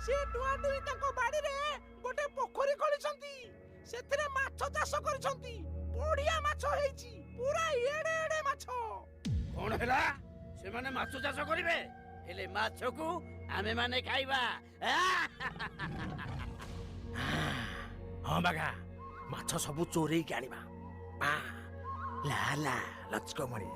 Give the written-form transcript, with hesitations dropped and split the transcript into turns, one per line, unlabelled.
से टुआ टुई ताको बाड़ी रे गोटे पोखरी खोलिसंती सेथिरे माछ चाष करिसंती बढिया माछ हेची पूरा एडे एडे माछ
कोन हैला से माने माछ चाष करिवे हेले माछ को आमे माने खाइबा
हां बागा माछ सब चोरी के आनिबा ला ला लेट्स गो मनी